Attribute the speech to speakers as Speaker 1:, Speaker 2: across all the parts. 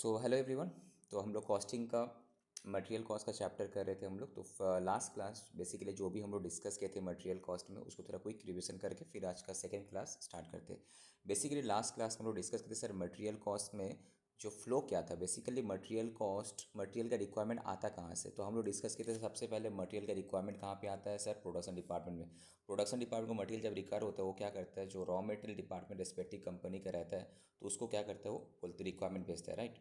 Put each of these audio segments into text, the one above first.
Speaker 1: So hello everyone. तो हम लोग कॉस्टिंग का मटेरियल कॉस्ट का चैप्टर कर रहे थे हम लोग। तो लास्ट क्लास बेसिकली जो भी हम लोग डिस्कस किए थे मटेरियल कॉस्ट में उसको थोड़ा क्विक रिवीजन करके फिर आज का सेकंड क्लास स्टार्ट करते हैं। बेसिकली लास्ट क्लास में हम लोग डिस्कस करते सर मटेरियल कॉस्ट में जो फ्लो क्या था। बेसिकली मटेरियल कॉस्ट, मटेरियल का रिक्वायरमेंट आता कहाँ से, तो हम लोग डिस्कस किए थे सबसे पहले मटेरियल का रिक्वायरमेंट कहाँ पे आता है सर, प्रोडक्शन डिपार्टमेंट में। प्रोडक्शन डिपार्टमेंट को मटेरियल जब रिक्वायर होता है वो क्या करता है, जो raw material department respective company का रहता है तो उसको क्या करता है, वो बोलते रिक्वायरमेंट भेजता है, राइट।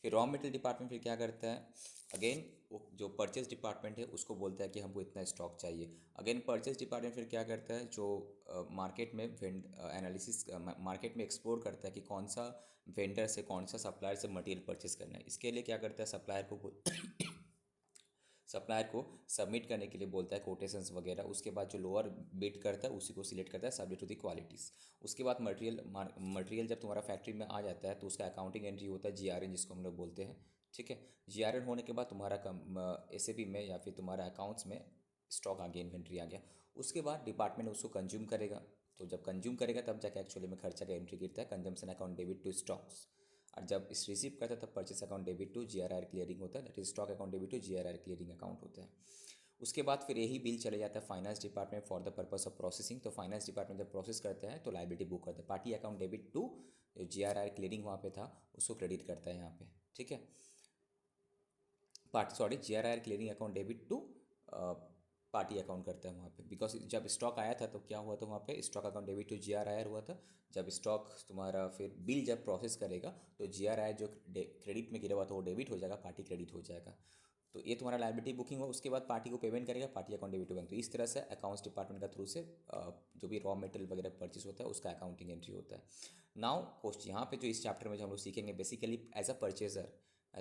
Speaker 1: फिर रॉ मटेरियल डिपार्टमेंट फिर क्या करता है, अगेन वो जो परचेज डिपार्टमेंट है उसको बोलता है कि हमको इतना स्टॉक चाहिए। अगेन परचेज डिपार्टमेंट फिर क्या करता है, जो मार्केट में वेंड एनालिसिस मार्केट में एक्सप्लोर करता है कि कौन सा वेंडर से कौन सा सप्लायर से मटेरियल परचेज करना है। इसके लिए क्या करता है, सप्लायर को सबमिट करने के लिए बोलता है कोटेशंस वगैरह। उसके बाद जो लोअर बिड करता है उसी को सिलेक्ट करता है सब्जेक्ट टू दी क्वालिटीज़। उसके बाद मटेरियल जब तुम्हारा फैक्ट्री में आ जाता है तो उसका अकाउंटिंग एंट्री होता है जीआरएन, जिसको हम लोग बोलते हैं, ठीक है। जीआरएन होने के बाद तुम्हारा एसएपी में या फिर तुम्हारा अकाउंट्स में स्टॉक आ गया, इन्वेंट्री आ गया। उसके बाद डिपार्टमेंट उसको कंज्यूम करेगा। तो जब कंज्यूम करेगा तब जाके एक्चुअली में खर्चा का एंट्री गिरता है, consumption account debit to stocks. और जब इस रिसीव करता है तब purchase account debit to GRR clearing होता है, that is stock account debit to GRR clearing account होता है। उसके बाद फिर यही बिल चले जाता है finance department for the purpose of processing. तो फाइनेंस डिपार्टमेंट जब प्रोसेस करता है तो लाइबिलिटी बुक करता है, पार्टी अकाउंट डेबिट टू जो जीआरआर क्लियरिंग वहाँ पे था उसको क्रेडिट करता है यहाँ पे, ठीक है। GRR clearing account debit to party account करता है वहाँ पे, बिकॉज जब स्टॉक आया था तो क्या हुआ था वहाँ पे, stock account debit to GRR हुआ था। जब स्टॉक तुम्हारा फिर बिल जब प्रोसेस करेगा तो जीआरआर जो क्रेडिट में गिरा हुआ था वो डेबिट हो जाएगा, पार्टी क्रेडिट हो जाएगा। तो ये तुम्हारा लायबिलिटी बुकिंग हुआ। उसके बाद पार्टी को पेमेंट करेगा, party account debit to bank. तो इस तरह से अकाउंट्स डिपार्टमेंट का थ्रू से जो भी रॉ मटेरियल वगैरह परचेस होता है उसका अकाउंटिंग एंट्री होता है। नाउ क्वेश्चन यहाँ पे जो इस चैप्टर में जो हम लोग सीखेंगे basically as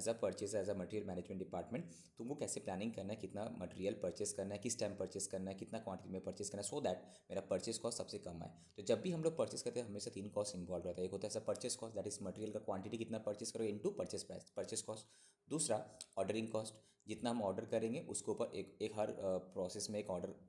Speaker 1: a material management department तुमको कैसे प्लानिंग करना है, कितना मटेरियल परचेस करना है, किस टाइम परचेस करना है, कितना क्वांटिटी में परचेस करना है, सो दैट मेरा परचेस कॉस्ट सबसे कम आए। तो जब भी हम लोग परचेस करते हैं हमेशा तीन कॉस्ट इंवॉल्व रहता है। एक होता है purchase cost, that is material का क्वांटिटी कितना परचेस करोगे into purchase price, purchase cost. दूसरा ऑर्डरिंग कॉस्ट, जितना हम ऑर्डर करेंगे उसके ऊपर एक हर प्रोसेस में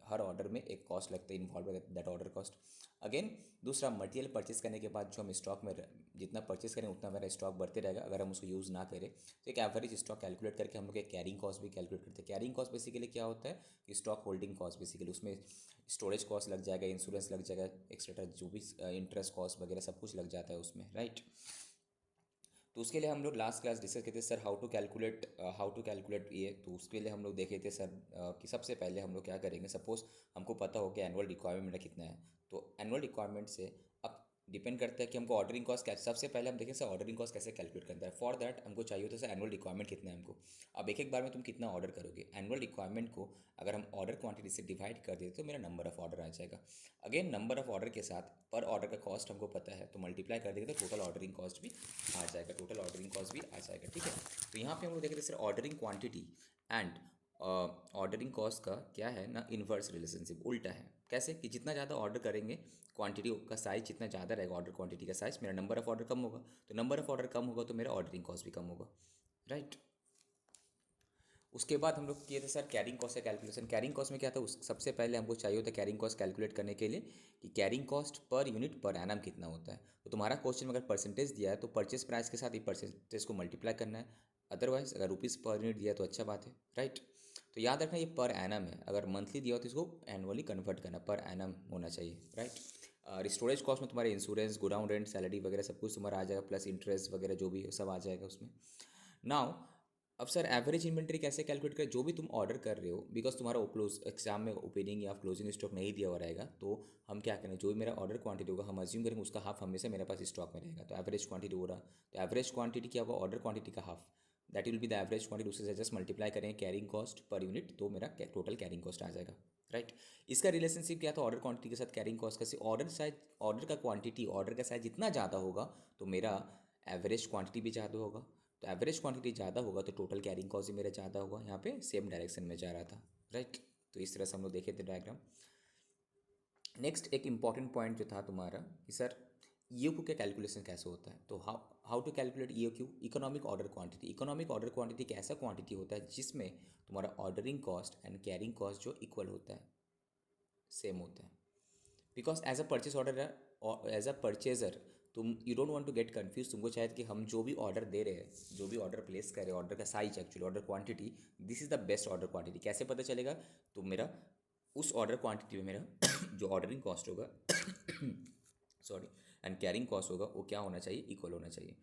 Speaker 1: हर ऑर्डर में एक कॉस्ट लगता है involve, that order cost. Again दूसरा मटेरियल परचेस करने के बाद जो हम स्टॉक में जितना परचेस करें उतना हमारा स्टॉक बढ़ते रहेगा अगर हम उसको यूज़ ना करें। तो एक एवरेज स्टॉक कैलकुलेट करके हम लोग एक कैरिंग कॉस्ट भी कैलकुलेट करते हैं। कैरिंग कॉस्ट बेसिकली क्या होता है कि स्टॉक होल्डिंग कॉस्ट, बेसिकली उसमें स्टोरेज कॉस्ट लग जाएगा, इंश्योरेंस लग जाएगा, एक्सेट्रा जो भी इंटरेस्ट कॉस्ट वगैरह सब कुछ लग जाता है उसमें, राइट। तो उसके लिए हम लोग लास्ट क्लास डिस्कस करते सर हाउ टू कैलकुलेट ये। तो उसके लिए हम लोग देखे थे सर कि सबसे पहले हम लोग क्या करेंगे, सपोज हमको पता हो कि एनुअल रिक्वायरमेंट मेरा कितना है। तो एनुअल रिक्वायरमेंट से अब डिपेंड करता है कि हमको ऑर्डरिंग कॉस्ट कैसे, सबसे पहले हम देखें सर ऑर्डरिंग कॉस्ट कैसे कैलकुलेट करता है। फॉर दैट हमको चाहिए होता है सर एनुअल रिक्वायरमेंट कितना है हमको। अब एक बार में तुम कितना ऑर्डर करोगे, एनुअल रिक्वायरमेंट को अगर हम ऑर्डर क्वांटिटी से डिवाइड कर देते तो मेरा नंबर ऑफ ऑर्डर आ जाएगा। अगेन नंबर ऑफ ऑर्डर के साथ पर ऑर्डर का कॉस्ट हमको पता है तो मल्टीप्लाई कर देंगे तो टोटल ऑर्डरिंग कॉस्ट भी आ जाएगा, टोटल ऑर्डरिंग कॉस्ट भी आ जाएगा, ठीक है। तो यहाँ पे हम लोग देख रहे हैं sir ordering quantity and ordering cost का क्या है ना, इन्वर्स रिलेशनशिप, उल्टा है। कैसे कि जितना ज़्यादा ऑर्डर करेंगे क्वांटिटी का साइज जितना ज़्यादा रहेगा, ऑर्डर क्वांटिटी का साइज, मेरा नंबर ऑफ ऑर्डर कम होगा। तो नंबर ऑफ ऑर्डर कम होगा तो मेरा ऑर्डरिंग कॉस्ट भी कम होगा, राइट। उसके बाद हम लोग किए थे सर कैरिंग कॉस्ट का कैलकुलेशन। कैरिंग कॉस्ट में क्या था, उस सबसे पहले हमको चाहिए होता है कैरिंग कॉस्ट कैलकुलेट करने के लिए कि carrying cost per unit per annum कितना होता है। तो तुम्हारा क्वेश्चन में अगर परसेंटेज दिया है तो परचेस प्राइस के साथ ही परसेंटेज को मल्टीप्लाई करना है। अदरवाइज अगर रुपीज़ पर यूनिट दिया तो अच्छा बात है, राइट। तो याद रखना ये पर एनम है, अगर मंथली दिया हो तो इसको एनुअली कन्वर्ट करना, पर एनम होना चाहिए, राइट। स्टोरेज कॉस्ट में तुम्हारे इंश्योरेंस, गोडाउन रेंट, सैलरी वगैरह सब कुछ तुम्हारा आ जाएगा, प्लस इंटरेस्ट वगैरह जो भी सब आ जाएगा उसमें। नाउ अब सर एवरेज इन्वेंट्री कैसे कैलकुलेट करें, जो भी तुम ऑर्डर कर रहे हो, बिकॉज तुम्हारा क्लोज एग्जाम में ओपनिंग या क्लोजिंग स्टॉक नहीं दिया हुआ रहेगा, तो हम क्या करें, जो भी मेरा ऑर्डर क्वांटिटी होगा हम अज्यूम करेंगे उसका हाफ हमेशा मेरे पास स्टॉक में रहेगा। तो एवरेज क्वांटिटी हो रहा, तो एवरेज क्वांटिटी क्या होगा, ऑर्डर क्वांटिटी का half, that will be the average quantity. उससे जस्ट मल्टीप्लाई करेंगे कैरिंग कॉस्ट पर यूनिट तो मेरा टोटल कैरिंग कॉस्ट आ जाएगा, राइट। इसका रिलेशनशिप क्या था ऑर्डर क्वांटिटी के साथ कैरिंग कॉस्ट का, ऑर्डर का क्वांटिटी, ऑर्डर का साइज जितना ज़्यादा होगा तो मेरा एवरेज क्वांटिटी भी ज़्यादा होगा। तो एवरेज क्वांटिटी ज़्यादा होगा तो टोटल कैरिंग कॉस्ट भी मेरा ज़्यादा होगा, यहाँ पे सेम डायरेक्शन में जा रहा था, राइट। तो इस तरह से हम लोग देखे थे डायग्राम। नेक्स्ट एक इंपॉर्टेंट पॉइंट जो था तुम्हारा कि सर ईओक्यू का कैलकुलेशन कैसे होता है। तो how to calculate EOQ, economic order quantity. Economic order quantity एक ऐसा क्वांटिटी होता है जिसमें तुम्हारा ordering cost and carrying cost जो इक्वल होता है, सेम होता है। Because as a purchase order, as a purchaser तुम you don't want to get confuse, तुमको शायद कि हम जो भी ऑर्डर दे रहे हैं, जो भी ऑर्डर प्लेस कर रहे हैं, ऑर्डर का size actually order quantity, this is the best order quantity. कैसे पता चलेगा? तो मेरा उस ऑर्डर क्वांटिटी में मेरा जो ऑर्डरिंग कॉस्ट होगा सॉरी एंड कैरिंग कॉस्ट होगा वो क्या होना चाहिए? इक्वल होना चाहिए।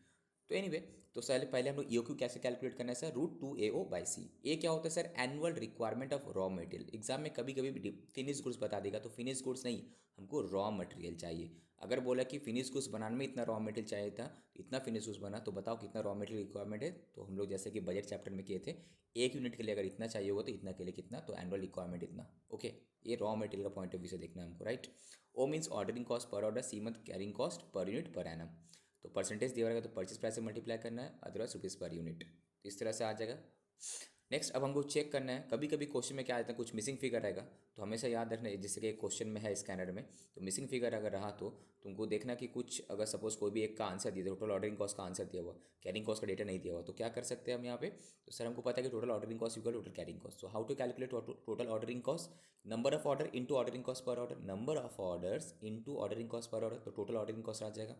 Speaker 1: तो एनीवे तो पहले पहले हम लोग ईओक्यू कैसे कैलकुलेट करना है सर? √2AO/C। ए क्या होता है sir? Annual requirement of raw material. Exam में कभी कभी फिनिश गुड्स बता देगा, तो फिनिश गुड्स नहीं, हमको रॉ मटेरियल चाहिए। अगर बोला कि फिनिश गुड्स बनाने में इतना रॉ मटेरियल चाहिए था, इतना फिनिश गुड्स बना, तो बताओ कितना रॉ मटेरियल रिक्वायरमेंट है? तो हम लोग जैसे कि बजट चैप्टर में किए थे, एक यूनिट के लिए अगर इतना चाहिए होगा तो इतना के लिए कितना, तो एनुअल रिक्वायरमेंट इतना। ओके, ये रॉ मटेरियल का पॉइंट ऑफ व्यू से देखना है हमको, right. O means ordering cost per order, C month carrying cost per unit per annum. तो परसेंटेज दिया रहेगा तो परचेज प्राइस से मल्टीप्लाई करना है, अदरवाइज रुपीज़ पर यूनिट। तो इस तरह से आ जाएगा। नेक्स्ट अब हमको चेक करना है, कभी कभी क्वेश्चन में क्या आता है, कुछ मिसिंग फिगर रहेगा, तो हमेशा याद रखना है, जैसे कि एक क्वेश्चन में है स्कैनर में, तो मिसिंग फिगर अगर रहा तो तुमको देखना कि कुछ अगर सपोज कोई भी एक का आंसर दिया, टोटल ऑर्डरिंग कॉस्ट का आंसर दिया हुआ, कैरिंग कॉस्ट का डेटा नहीं दिया हुआ, तो क्या कर सकते हैं हम यहाँ पे? तो सर हमको पता है कि total ordering cost equal total carrying cost. तो how to calculate total ordering cost? Number of order into ordering cost per order, number of orders into ordering cost per order, तो टोटल ऑर्डरिंग कॉस्ट आ जाएगा।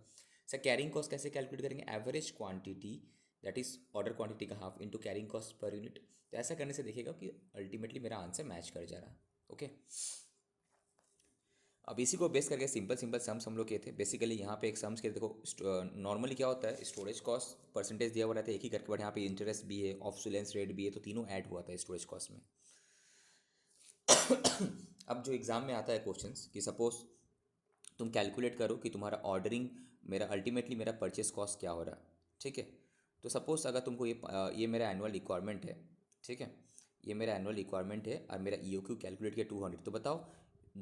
Speaker 1: Sir carrying cost कैसे calculate करेंगे? Average quantity that is order quantity का half into carrying cost per unit. तो ऐसा करने से देखिएगा कि अल्टीमेटली मेरा आंसर मैच कर जा रहा है। ओके, अब इसी को बेस करके सिंपल सिंपल सम्स हम लोग किए थे। बेसिकली यहाँ पे एक सम्स के देखो, नॉर्मली क्या होता है, स्टोरेज कॉस्ट परसेंटेज दिया हुआ रहता है एक ही करके, बट यहाँ पे इंटरेस्ट भी है, ऑब्सोलेंस रेट भी है, तो तीनों ऐड हुआ था स्टोरेज कॉस्ट में। अब जो एग्जाम में आता है क्वेश्चंस कि सपोज तुम कैलकुलेट करो कि तुम्हारा ऑर्डरिंग, मेरा अल्टीमेटली मेरा परचेस कॉस्ट क्या हो रहा है, ठीक है। तो सपोज अगर तुमको ये मेरा एनुअल रिक्वायरमेंट है, ठीक है, ये मेरा एनुअल रिक्वायरमेंट है और मेरा ईओक्यू कैलकुलेट किया 200, तो बताओ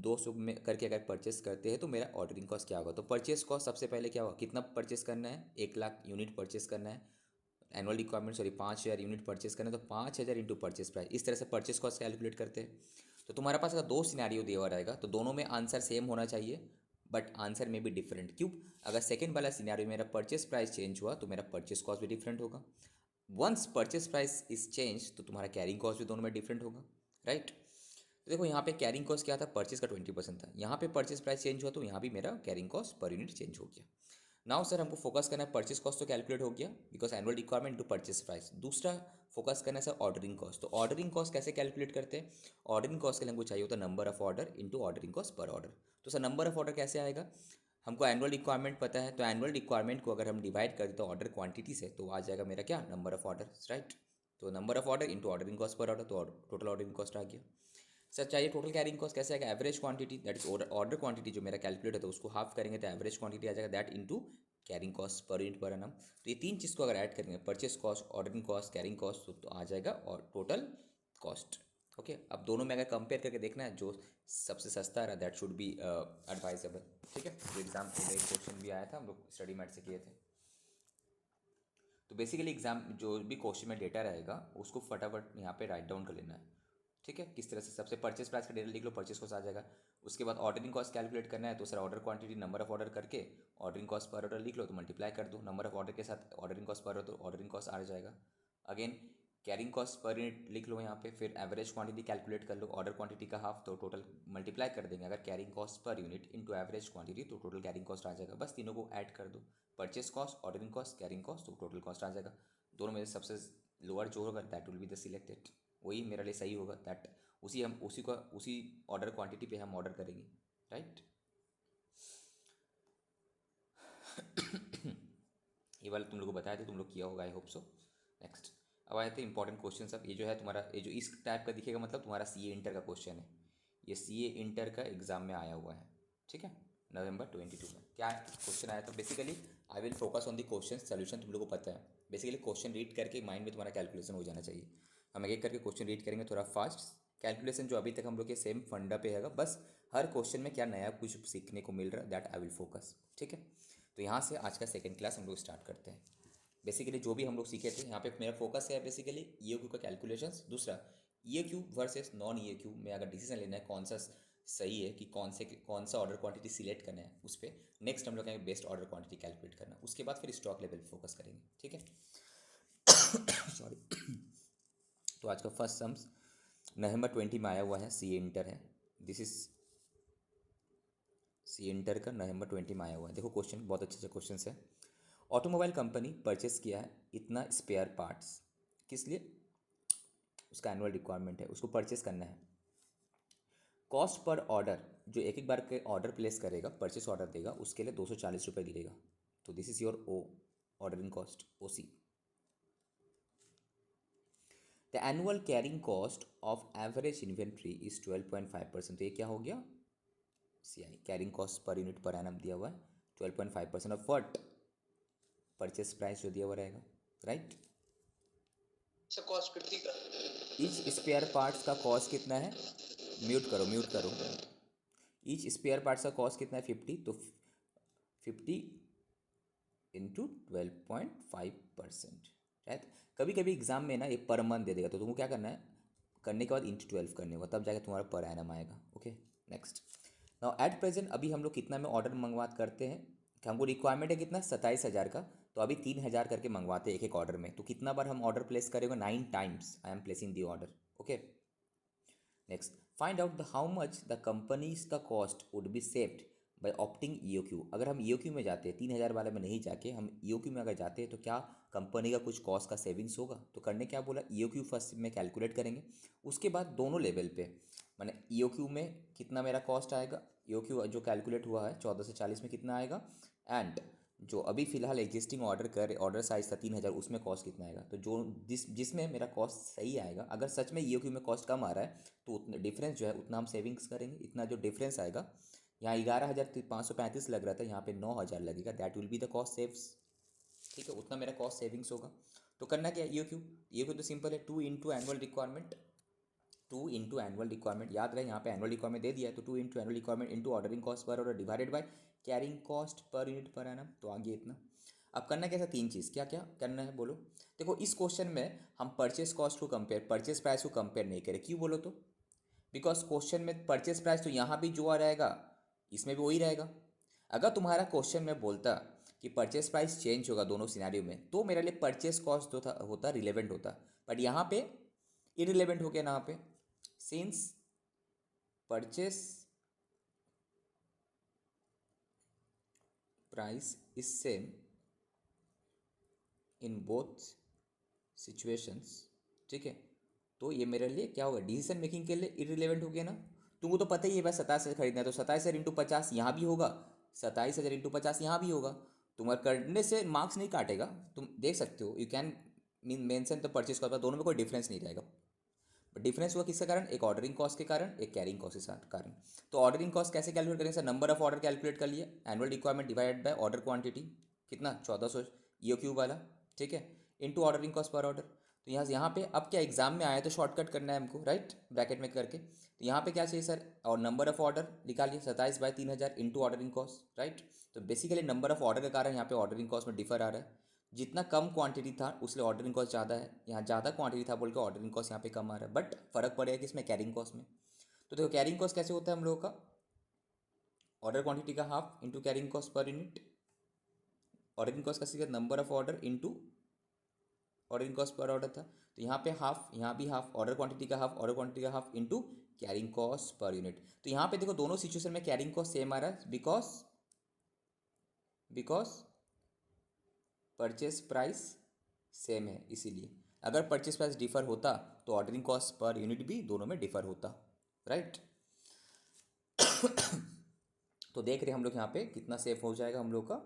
Speaker 1: 200 में करके अगर परचेस करते हैं तो मेरा ऑर्डरिंग कॉस्ट क्या होगा? तो परचेस कॉस्ट सबसे पहले क्या होगा, कितना परचेस करना है? 1,00,000 यूनिट परचेस करना है, annual requirement sorry 5,000 unit purchase करना है, तो 5,000 इंटू परचेस प्राइस, इस तरह से परचेस कॉस्ट कैलकुलेट करते हैं। तो तुम्हारे पास अगर दो सिनेरियो दिया हुआ रहेगा तो दोनों में आंसर सेम होना चाहिए, बट आंसर में भी डिफरेंट। क्यों? अगर सेकंड वाला सिनेरियो मेरा परचेस प्राइस चेंज हुआ तो मेरा परचेस कॉस्ट भी डिफरेंट होगा। Once purchase price is change तो तुम्हारा कैरिंग कॉस्ट भी दोनों में डिफरेंट होगा, राइट। तो देखो यहाँ पे कैरिंग कॉस्ट क्या था? परचेस का 20% था, यहाँ पे परचेस प्राइस चेंज हुआ तो यहाँ भी मेरा carrying cost per unit change हो गया। नाउ सर हमको फोकस करना है, परचेस कॉस्ट तो कैलकुलेट हो गया because annual requirement to purchase price. दूसरा फोकस करना है सर ऑर्डरिंग कॉस्ट। तो ऑर्डरिंग कॉस्ट कैसे कैलकुलेट करते हैं? ऑर्डरिंग कॉस्ट के लिए हमको चाहिए होता है number of order into ordering cost per order. तो सर नंबर ऑफ ऑर्डर कैसे आएगा? हमको एनुअल रिक्वायरमेंट पता है, तो एनुअल रिक्वायरमेंट को अगर हम डिवाइड कर दें तो ऑर्डर क्वांटिटी से, तो आ जाएगा मेरा क्या? Number of order, right. तो number of order into ordering cost per order, तो टोटल ऑर्डरिंग कॉस्ट आ गया। सर चाहिए टोटल कैरिंग कॉस्ट कैसे आएगा? Average quantity that is order quantity जो मेरा कैलकुलेट है तो उसको हाफ करेंगे तो एवरेज क्वांटिटी आ जाएगा, that into carrying cost per unit per annum. तो ये तीन चीज़ को अगर ऐड करेंगे, purchase cost, ordering cost, carrying cost, तो आ जाएगा और टोटल कॉस्ट। ओके, अब दोनों में अगर कंपेयर करके देखना है, जो सबसे सस्ता रहा दैट शुड बी एडवाइजेबल, ठीक है। तो एग्जाम में एक क्वेश्चन भी आया था, हम लोग स्टडी मैट से किए थे। तो बेसिकली एग्जाम जो भी क्वेश्चन में डेटा रहेगा उसको फटाफट यहाँ पे राइट डाउन कर लेना है, ठीक है। किस तरह से? सबसे परचेस प्राइस का डेटा लिख लो, परचेस कॉस्ट आ जाएगा। उसके बाद ऑर्डरिंग कॉस्ट कैलकुलेट करना है, तो sir order quantity number of order करके ऑर्डरिंग कॉस्ट पर ऑर्डर लिख लो, तो मल्टीप्लाई कर दो नंबर ऑफ ऑर्डर के साथ ऑर्डरिंग कॉस्ट पर, तो ऑर्डरिंग कॉस्ट आ जाएगा। Again carrying cost per unit लिख लो यहाँ पे, फिर एवरेज क्वांटिटी कैलकुलेट कर लो, ऑर्डर क्वांटिटी का हाफ, तो टोटल मल्टीप्लाई कर देंगे अगर carrying cost per unit into average quantity, तो टोटल कैरिंग कॉस्ट आ जाएगा। बस तीनों को ऐड कर दो, purchase cost, ordering cost, carrying cost, तो टोटल कॉस्ट आ जाएगा। दोनों में से सबसे लोअर जो होगा that will be the selected, वही मेरे लिए सही होगा, दैट उसी ऑर्डर क्वांटिटी पे हम ऑर्डर करेंगे, राइट। ये वाला तुम लोग को बताया था, तुम लोग किया होगा, आई होप सो। नेक्स्ट अब आए थे इंपॉर्टेंट क्वेश्चन। सब ये जो है तुम्हारा, ये जो इस टाइप का दिखेगा मतलब तुम्हारा सीए इंटर का क्वेश्चन है, ये सीए इंटर का एग्जाम में आया हुआ है, ठीक है। नवंबर 22 में क्या क्वेश्चन आया था? Basically I will focus on the question, solution तुम लोग को पता है। बेसिकली क्वेश्चन रीड करके माइंड में तुम्हारा कैलकुलेशन हो जाना चाहिए। हम एक एक करके क्वेश्चन रीड करेंगे थोड़ा फास्ट। कैलकुलेशन जो अभी तक हम लोग के सेम फंडा पे है, बस हर क्वेश्चन में क्या नया कुछ सीखने को मिल रहा है, दैट आई विल फोकस, ठीक है। तो यहाँ से आज का सेकेंड क्लास हम लोग स्टार्ट करते हैं। बेसिकली जो भी हम लोग सीखे थे यहाँ पे मेरा फोकस है बेसिकली ईओक्यू का कैलकुलेशंस। दूसरा ईओक्यू वर्सेस नॉन ईओक्यू में अगर डिसीजन लेना है कौन सा सही है, कि कौन सा ऑर्डर क्वांटिटी सिलेक्ट करना है, उस पर नेक्स्ट हम लोग कहेंगे बेस्ट ऑर्डर क्वांटिटी कैलकुलेट करना, उसके बाद फिर स्टॉक लेवल फोकस करेंगे, ठीक है। सॉरी। तो आज का फर्स्ट सम्स नवंबर 20 में आया हुआ है, सी ए इंटर है, दिस इज सी इंटर का नवंबर 20 में आया हुआ है। देखो क्वेश्चन बहुत अच्छे अच्छे क्वेश्चन है। ऑटोमोबाइल कंपनी परचेस किया है इतना स्पेयर पार्ट्स, किस लिए? उसका एनुअल रिक्वायरमेंट है, उसको परचेस करना है। कॉस्ट पर ऑर्डर, जो एक एक बार के ऑर्डर प्लेस करेगा, परचेस ऑर्डर देगा, उसके लिए 240 रुपये दिलेगा। तो this is your O, ordering cost, O C. The annual carrying cost of average inventory is 12.5%। तो ये क्या हो गया? C I, carrying cost per unit per annum दिया हुआ है 12.5% ऑफ व्हाट? परचेस प्राइस जो दिया हुआ रहेगा, राइट।
Speaker 2: कॉस्ट 50 का।
Speaker 1: ईच स्पेयर पार्ट्स का कॉस्ट कितना है? म्यूट करो, म्यूट करो। ईच स्पेयर पार्ट्स का कॉस्ट कितना है? 50। तो 50 इंटू 12.5%, राइट। कभी कभी एग्जाम में ना ये पर मंथ दे देगा, तो तुमको क्या करना है, करने के बाद इंटू 12 करने होगा, तब जाके तुम्हारा पर एनम आएगा। Okay, next. Now at present अभी हम लोग कितना में ऑर्डर मंगवात करते हैं कि हमको रिक्वायरमेंट है कितना? 27,000 का। तो अभी 3,000 करके मंगवाते हैं एक एक ऑर्डर में। तो कितना बार हम ऑर्डर प्लेस करेंगे? 9 times I am placing the order. Okay, next. Find out the how much the companies का cost would be saved by opting EOQ. अगर हम ईओक्यू में जाते हैं, 3,000 वाले में नहीं जाके हम ईओक्यू में अगर जाते हैं, तो क्या कंपनी का कुछ कॉस्ट का सेविंग्स होगा? तो करने क्या बोला, ईओक्यू फर्स्ट में कैलकुलेट करेंगे, उसके बाद दोनों लेवल पे, मैंने ईओक्यू में कितना मेरा कॉस्ट आएगा, ईओक्यू जो कैलकुलेट हुआ है 14 से 40 में कितना आएगा, एंड जो अभी फिलहाल एग्जिस्टिंग ऑर्डर साइज था 3,000, उसमें कॉस्ट कितना आएगा। तो जो जिसमें मेरा कॉस्ट सही आएगा, अगर सच में ईओक्यू में कॉस्ट कम आ रहा है, तो उतना डिफरेंस जो है उतना हम सेविंग्स करेंगे। इतना जो डिफरेंस आएगा, यहाँ 11,535 लग रहा था, यहाँ पे 9,000 लगेगा, that will be the cost saves. ठीक है, उतना मेरा कॉस्ट सेविंग्स होगा। तो करना क्या, ईओक्यू, ईओक्यू तो सिंपल है, 2 into annual requirement. 2 into annual requirement, याद रहे यहाँ पे एनुअल रिक्वायरमेंट दे दिया है, तो 2 into annual requirement into ordering cost per order divided by carrying cost per unit per annum. तो आगे इतना। अब करना कैसा, 3 चीज़, क्या क्या करना है बोलो। देखो इस क्वेश्चन में हम परचेस कॉस्ट को कंपेयर, परचेस प्राइस को कंपेयर नहीं करें, क्यों बोलो तो? बिकॉज क्वेश्चन में परचेस प्राइस तो यहाँ भी जो रहेगा इसमें भी वही रहेगा। अगर तुम्हारा क्वेश्चन में बोलता कि परचेस प्राइस चेंज होगा दोनों सिनेरियो में, तो मेरे लिए परचेस कॉस्ट जो था होता रिलेवेंट होता, बट यहाँ पे इरिलेवेंट हो गया यहाँ पे, since purchase price is same in both situations. ठीक है, तो ये मेरे लिए क्या होगा, डिसीजन मेकिंग के लिए इरिलेवेंट हो गया ना। तुमको तो पता ही है भाई 27,000 खरीदना है, तो 27,000 इंटू 50 यहाँ भी होगा, 27,000 इंटू 50 यहाँ भी होगा। तुम्हारे करने से मार्क्स नहीं काटेगा, तुम देख सकते हो, you can mention the purchase cost, दोनों में कोई डिफरेंस नहीं रहेगा। बट डिफरेंस हुआ किसके कारण, एक ऑर्डरिंग कॉस्ट के कारण, एक कैरिंग कॉस्ट के कारण। तो ऑर्डरिंग कॉस्ट कैसे कैलकुलेट करेंगे sir, number of order calculate कर लिया, annual requirement divided by order quantity, कितना 1400 ईओक्यू वाला, ठीक है, into ordering cost per order. तो यहाँ पे अब क्या एग्जाम में आया तो शॉर्टकट करना है हमको, राइट, ब्रैकेट में करके। तो यहाँ पे क्या चाहिए सर, और नंबर ऑफ ऑर्डर निकालिए, 27/3,000 इंटू ऑर्डरिंग कॉस्ट, राइट। तो बेसिकली नंबर ऑफ ऑर्डर के कारण यहाँ पे ऑर्डरिंग कॉस्ट में डिफर आ रहा है। जितना कम क्वांटिटी था उसलिए ऑर्डरिंग कॉस्ट ज़्यादा है, यहाँ ज़्यादा क्वांटिटी था बोल के ऑर्डरिंग कॉस्ट यहाँ पे कम आ रहा है, बट फर्क पड़ेगा किसमें, कैरिंग कॉस्ट में। तो देखो कैरिंग कॉस्ट कैसे होता है हम लोगों का, ऑर्डर क्वांटिटी का half into carrying cost per unit. Ordering cost का सीधा number of order into ordering cost per order था, तो यहाँ पे हाफ, यहाँ भी हाफ, ऑर्डर क्वांटिटी का हाफ, ऑर्डर क्वांटिटी का half into carrying cost per unit. तो यहाँ पे देखो दोनों सिचुएशन में कैरिंग कॉस्ट सेम आ रहा है, बिकॉज परचेस प्राइस सेम है, इसीलिए। अगर परचेस प्राइस डिफर होता तो ऑर्डरिंग कॉस्ट पर यूनिट भी दोनों में डिफर होता, राइट। तो देख रहे हैं हम लोग यहाँ पे कितना सेव हो जाएगा हम लोग का,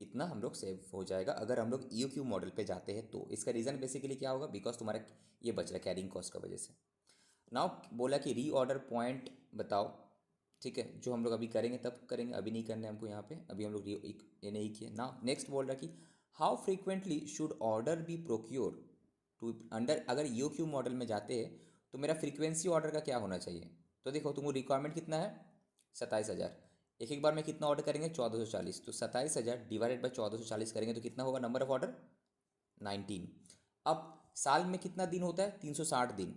Speaker 1: इतना हम लोग सेव हो जाएगा अगर हम लोग ईओक्यू मॉडल पे जाते हैं। तो इसका रीज़न बेसिकली क्या होगा, बिकॉज तुम्हारा ये बच रहा है कैरिंग कॉस्ट का वजह से। नाउ बोला कि रीऑर्डर पॉइंट बताओ, ठीक है, जो हम लोग अभी करेंगे तब करेंगे, अभी नहीं करना है हमको यहाँ पे, अभी हम लोग ये नहीं किए ना। नेक्स्ट बोल रहा कि how frequently should order be procure to under, अगर ईओक्यू मॉडल में जाते हैं तो मेरा फ्रीक्वेंसी ऑर्डर का क्या होना चाहिए। तो देखो तुमको रिक्वायरमेंट कितना है, 27,000, एक एक बार में कितना ऑर्डर करेंगे, 1440। तो 27,000 डिवाइडेड बाई 1440 करेंगे तो कितना होगा नंबर ऑफ ऑर्डर, 19। अब साल में कितना दिन होता है, 360 दिन।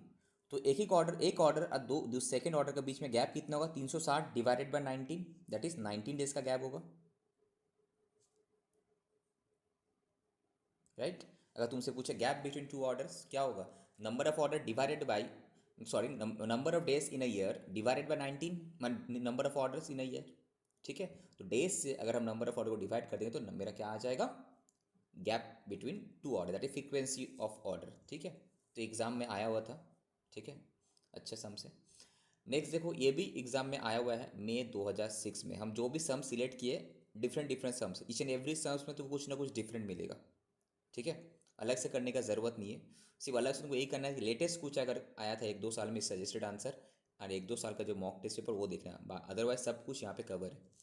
Speaker 1: तो एक ऑर्डर और दो सेकेंड ऑर्डर के बीच में गैप कितना होगा, 360 divided by 19, that is 19 days का गैप होगा, राइट। अगर तुमसे पूछे गैप बिटवीन टू ऑर्डर्स क्या होगा, number of order divided by, sorry, number of days in a year divided by 19, number of orders in a year, ठीक है। तो डेज से अगर हम नंबर ऑफ ऑर्डर को डिवाइड कर देंगे तो मेरा क्या आ जाएगा, gap between two order, that is frequency of order. ठीक है, तो एग्जाम में आया हुआ था। ठीक है, अच्छे सम से। नेक्स्ट देखो, ये भी एग्जाम में आया हुआ है मई 2006 में। हम जो भी सम सिलेक्ट किए, different different sums, each and every sums में तो कुछ ना कुछ डिफरेंट मिलेगा। ठीक है, अलग से करने का ज़रूरत नहीं है, सिर्फ अलग से तुमको यही करना है कि लेटेस्ट कुछ अगर आया था 1-2 साल में सजेस्टेड आंसर, और 1-2 साल का जो मॉक टेस्ट पेपर वो देखना है, अदरवाइज सब कुछ यहाँ पे कवर है।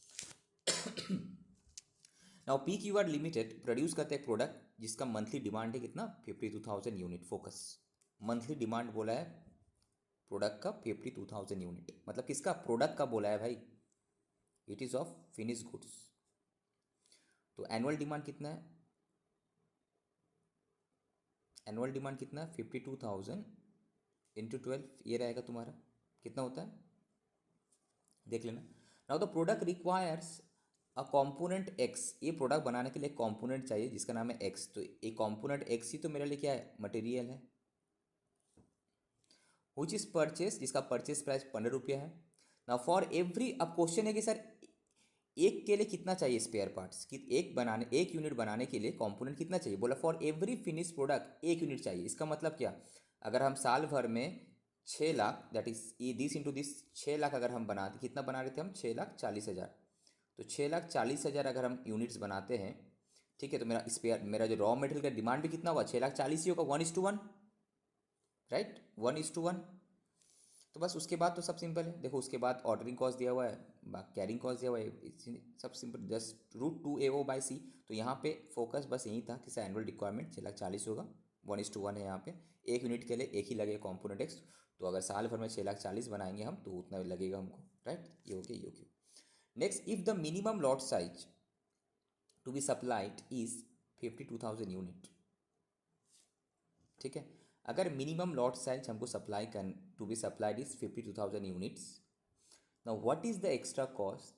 Speaker 1: Now P Q R limited produce करते हैं प्रोडक्ट जिसका मंथली डिमांड है कितना, 52,000 यूनिट। फोकस, मंथली डिमांड बोला है प्रोडक्ट का 52,000 यूनिट, मतलब किसका, प्रोडक्ट का बोला है भाई, it is of finish goods. तो एनुअल डिमांड कितना है, एनुअल डिमांड कितना है, 52,000 इंटू 12, ये रहेगा तुम्हारा, कितना होता है देख लेना। Now the product requires a component x, ये प्रोडक्ट बनाने के लिए एक कॉम्पोनेंट चाहिए जिसका नाम है एक्स। तो ये कॉम्पोनेंट एक्स ही तो मेरे लिए क्या है, मटेरियल है। विच इज़ परचेस, जिसका परचेस प्राइस 15 रुपया है। ना फॉर एवरी, अब क्वेश्चन है कि सर एक के लिए कितना चाहिए स्पेयर पार्ट्स, कि एक यूनिट बनाने के लिए कंपोनेंट कितना चाहिए, बोला for every finish product 1 unit चाहिए। इसका मतलब क्या, अगर हम साल भर में 6 लाख, दैट इज ये दिस इंटू दिस, 6 लाख अगर हम बनाते, कितना बना रहे थे हम, 6,40,000। तो 6,40,000 अगर हम यूनिट्स बनाते हैं, ठीक है, तो मेरा स्पेयर, मेरा जो रॉ मटेरियल का डिमांड भी कितना हुआ, 6,40,000 ही होगा, 1:1, राइट, 1:1। तो बस उसके बाद तो सब सिंपल है, देखो उसके बाद ऑर्डरिंग कॉस्ट दिया हुआ है, कैरिंग कॉस्ट दिया हुआ है, सब सिंपल, जस्ट √2AO/C। तो यहाँ पे फोकस बस यही था कि सर एनुअल रिक्वायरमेंट 6,40,000 होगा, 1:1 है यहाँ पे, एक यूनिट के लिए एक ही लगेगा कॉम्पोनेंट एक्स। तो अगर साल भर में 6,40,000 बनाएंगे हम तो उतना लगेगा हमको, राइट, ये हो गया, ये हो गया। Next, if the minimum lot size to be supplied is 52,000 unit. ठीक है, अगर मिनिमम लॉट साइज हमको सप्लाई कर to be supplied is 52,000 units, now what is the extra cost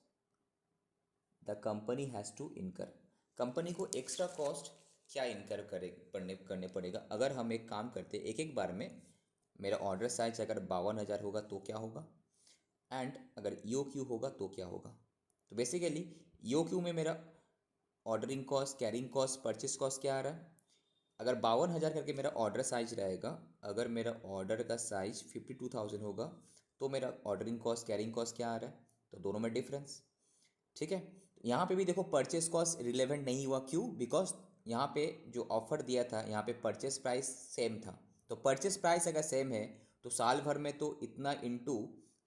Speaker 1: the company has to incur. कंपनी को extra cost क्या incur करने पड़ेगा अगर हम एक काम करते एक एक बार में। मेरा ऑर्डर साइज अगर 52,000 होगा तो क्या होगा, एंड अगर EOQ होगा तो क्या होगा। तो बेसिकली EOQ में मेरा ordering cost, carrying cost, purchase cost क्या आ रहा है। अगर 52,000 करके मेरा ऑर्डर साइज रहेगा, अगर मेरा ऑर्डर का साइज 52,000 होगा तो मेरा ऑर्डरिंग कॉस्ट, कैरिंग कॉस्ट क्या आ रहा है, तो दोनों में डिफरेंस। ठीक है, यहाँ पे भी देखो परचेस कॉस्ट रिलेवेंट नहीं हुआ, क्यों, बिकॉज यहाँ पे जो ऑफर दिया था यहाँ पे परचेस प्राइस सेम था। तो परचेस प्राइस अगर सेम है तो साल भर में तो इतना इंटू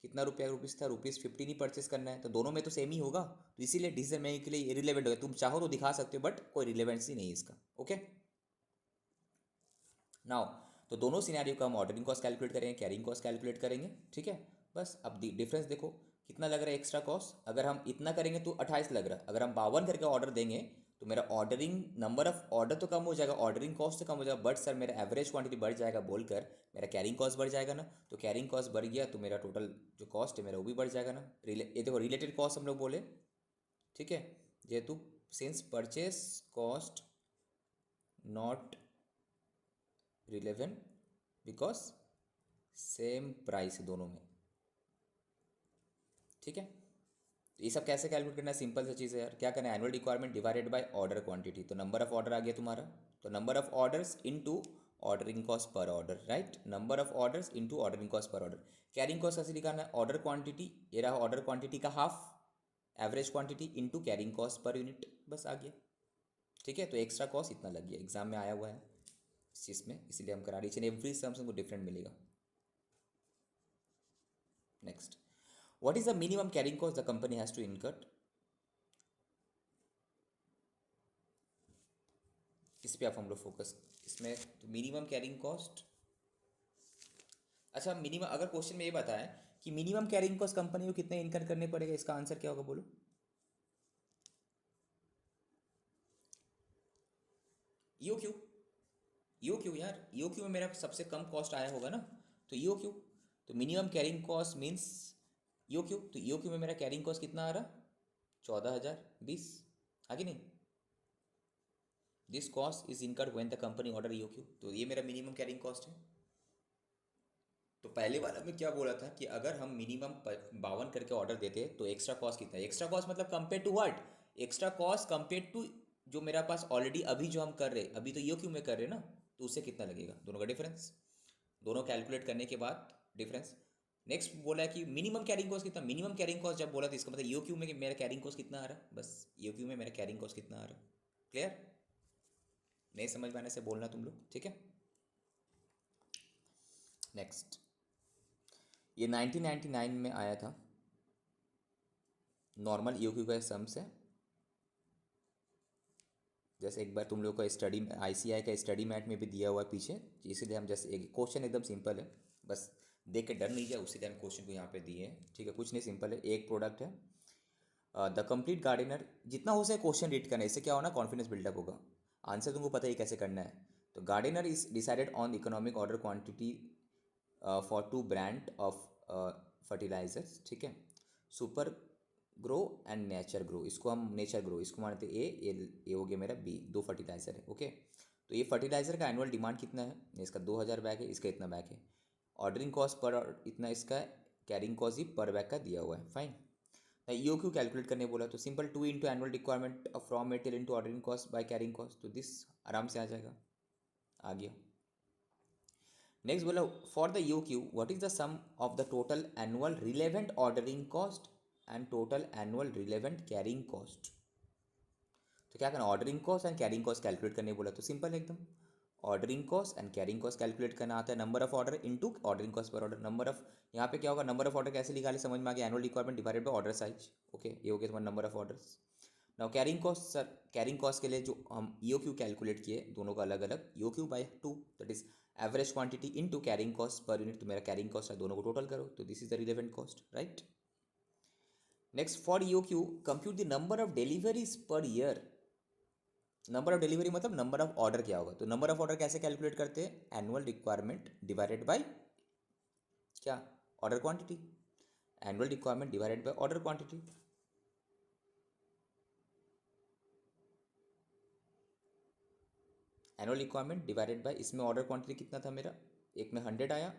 Speaker 1: कितना रुपीज़ था, ₹15 ही परचेस करना है, तो दोनों में तो सेम ही होगा। तो इसीलिए डिसीजन मेकिंग के लिए रिलेवेंट होगा, तुम चाहो तो दिखा सकते हो बट कोई रिलेवेंसी नहीं है इसका। ओके, नाउ तो दोनों सिनेरियो का हम ऑर्डरिंग कॉस्ट कैलकुलेट करेंगे, कैरिंग कॉस्ट कैलकुलेट करेंगे। ठीक है, बस अब डिफरेंस देखो कितना लग रहा है एक्स्ट्रा कॉस्ट। अगर हम इतना करेंगे तो 28 लग रहा है, अगर हम 52 करके ऑर्डर देंगे तो मेरा ऑर्डरिंग नंबर ऑफ ऑर्डर तो कम हो जाएगा, ऑर्डरिंग कॉस्ट तो कम हो जाएगा, बट सर मेरा एवरेज क्वांटिटी बढ़ जाएगा बोलकर मेरा कैरिंग कॉस्ट बढ़ जाएगा ना। तो कैरिंग कॉस्ट बढ़ गया तो मेरा टोटल जो कॉस्ट है मेरा वो भी बढ़ जाएगा ना। ये देखो रिलेटेड कॉस्ट हम लोग बोले, ठीक है, जेहेतु since purchase cost not relevant because same price है दोनों में। ठीक है, तो ये सब कैसे कैलकुलेट करना है, सिंपल सा चीज़ है यार, क्या करना है, annual requirement divided by order quantity. तो नंबर ऑफ ऑर्डर आ गया तुम्हारा, तो number of orders into ordering cost per order, right, number of orders into ordering cost per order. Carrying cost कैसे निकालना है, ऑर्डर क्वांटिटी, ये रहा ऑर्डर क्वांटिटी का half, average quantity into carrying cost per unit, बस आ गया। ठीक है, तो एक्स्ट्रा कॉस्ट इतना लग गया, एग्जाम में आया हुआ है इस चीज़ में, इसीलिए हम करा रहे हैं, एवरी सम्स हमको डिफरेंट मिलेगा। Next, what is the minimum carrying cost the company has to incur. इस पे आप हम लोग फोकस, इसमें तो मिनिमम कैरिंग कॉस्ट, अच्छा मिनिमम, अगर क्वेश्चन में ये बताएं कि मिनिमम कैरिंग कॉस्ट कंपनी को कितने इनकर करने पड़ेगा, इसका आंसर क्या होगा बोलो। EOQ, EOQ यार, EOQ में मेरा सबसे कम कॉस्ट आया होगा ना, तो EOQ, तो minimum carrying cost means EOQ, तो EOQ में मेरा कैरिंग कॉस्ट कितना आ रहा, 14,020, आगे नहीं, this cost is incurred when the company order EOQ, तो ये मेरा मिनिमम कैरिंग कॉस्ट है। तो पहले वाला में क्या बोला था कि अगर हम मिनिमम 52 करके ऑर्डर देते तो एक्स्ट्रा कॉस्ट कितना है, एक्स्ट्रा कॉस्ट मतलब compare to what, extra cost compare to जो मेरा पास ऑलरेडी अभी जो हम कर रहे, अभी तो ये क्यों में कर रहे ना, तो उससे कितना लगेगा, दोनों का डिफरेंस, दोनों कैलकुलेट करने के बाद डिफरेंस। नेक्स्ट बोला है कि मिनिमम कैरिंग कॉस्ट कितना, मिनिमम कैरिंग कॉस्ट जब बोला तो इसका मतलब यो क्यू में कि मेरा कैरिंग कॉस्ट कितना आ रहा है, बस यो क्यू में मेरा कैरिंग कॉस्ट कितना आ रहा है। क्लियर, नहीं समझ में आने से बोलना तुम लोग, ठीक है। नेक्स्ट, ये 1999 में आया था, नॉर्मल यो क्यू का सम्स है। जैसे एक बार तुम लोग का स्टडी आईसीआई का स्टडी मैट में भी दिया हुआ है पीछे, इसीलिए हम जैसे एक क्वेश्चन एकदम सिंपल है, बस देख के डर नहीं जाए उसी टाइम क्वेश्चन को यहाँ पे दिए हैं, ठीक है, कुछ नहीं, सिंपल है। एक प्रोडक्ट है द कंप्लीट गार्डनर, जितना हो सके क्वेश्चन रीड करना है, इससे क्या होना, कॉन्फिडेंस बिल्डअप होगा, आंसर तुमको पता है कैसे करना है। तो Gardner is decided on economic order quantity for two brand of fertilizers, ठीक है, super grow and nature grow, इसको हम नेचर ग्रो इसको मानते हैं ए हो गया मेरा बी, दो फर्टिलाइजर है, ओके। तो ये फर्टिलाइजर का एनुअल डिमांड कितना है, इसका 2000 बैग है, इसका इतना बैग है, ऑर्डरिंग कॉस्ट पर इतना इसका है, कैरिंग कॉस्ट ही पर बैग का दिया हुआ है, फाइन। यो क्यू कैलकुलेट करने बोला तो simple 2 into annual requirement of raw material into ordering cost by carrying cost, तो दिस आराम से आ जाएगा, आ गया। नेक्स्ट बोला for the U Q what is the sum of the total annual relevant ordering cost and total annual relevant carrying cost. तो क्या करना, ordering cost and carrying cost calculate करने बोला तो सिंपल एकदम, ordering cost and carrying cost calculate करना आता है, number of order into ordering cost per order, number of, यहाँ पे क्या होगा, नंबर ऑफ ऑर्डर कैसे निकाले समझ में आ गया, annual requirement divided by order size, okay, ये हो गया तुम्हारा number of orders. Now carrying cost, sir carrying cost के लिए जो हम ईओ क्यू कैलकुलेट किए दोनों का अलग अलग, EO Q by 2 that is average quantity into carrying cost per unit, तो मेरा कैरिंग कॉस्ट है, दोनों को टोटल करो तो this is the relevant cost, right. Next for EO Q compute the number of deliveries per year, number of delivery मतलब number of order क्या होगा, तो नंबर ऑफ ऑर्डर कैसे कैलकुलेट करते हैं, एनुअल रिक्वायरमेंट डिवाइडेड बाय क्या, order quantity, annual requirement divided by order quantity. Annual requirement divided by, इसमें order quantity कितना था मेरा, एक में 100 आया,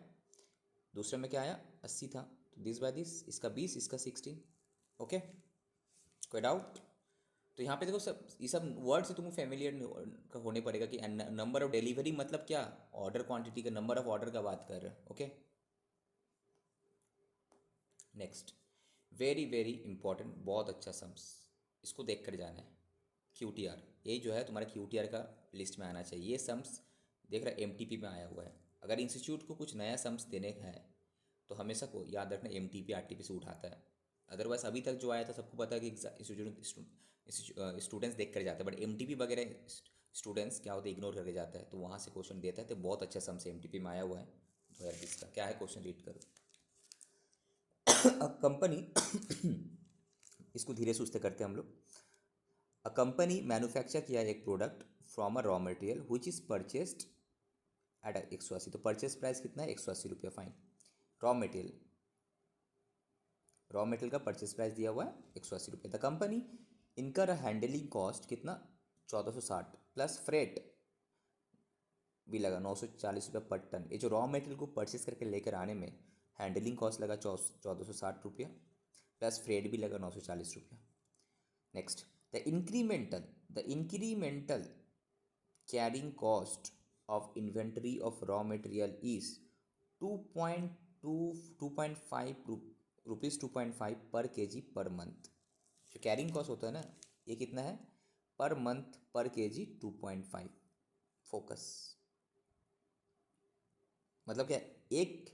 Speaker 1: दूसरे में क्या आया 80 था, तो दिस बाय दिस, इसका 20 इसका 16, ओके, कोई डाउट। तो यहाँ पे देखो सब ये सब वर्ड से तुमको फेमिलियर होने पड़ेगा कि नंबर ऑफ डिलीवरी मतलब क्या, ऑर्डर क्वांटिटी का नंबर ऑफ ऑर्डर का बात कर रहे हैं, okay. Next very very important, बहुत अच्छा सम्स, इसको देख कर जाना है, क्यू टी आर, ये जो है तुम्हारा क्यू टी आर का लिस्ट में आना चाहिए, ये सम्स देख रहा है एम टी पी में आया हुआ है, अगर इंस्टीट्यूट को कुछ नया सम्स देने का है तो हमेशा को याद रखना M T P R T P से उठाता है, अदरवाइज अभी तक जो आया था सबको पता है कि स्टूडेंट्स देख कर जाते हैं, बट एम टी पी वगैरह स्टूडेंट्स क्या होता है इग्नोर करके जाता है, तो वहाँ से क्वेश्चन देता है, तो बहुत अच्छा सम्स एम टी पी में आया हुआ है 2020 का, क्या है क्वेश्चन रीड करो। कंपनी इसको धीरे सुस्ते करते हैं हम लोग, अ कंपनी मैन्युफैक्चर किया एक product from a raw material which is purchased at 180, तो परचेस प्राइस कितना है 180 रुपया, fine. Raw material, raw material का परचेस प्राइस दिया हुआ है 180 रुपये, the company incur handling cost कितना 1460 प्लस फ्रेट भी लगा 940 रुपये पर टन, ये जो रॉ मटेरियल को परचेस करके लेकर आने में हैंडलिंग कॉस्ट लगा 1460 रुपया प्लस फ्रेट भी लगा 940 रुपया। Next the incremental carrying cost of inventory of raw material is 2.5 rupees 2.5 पर केजी पर मंथ, जो कैरिंग कॉस्ट होता है ना ये कितना है पर मंथ पर केजी 2.5, फोकस मतलब क्या, एक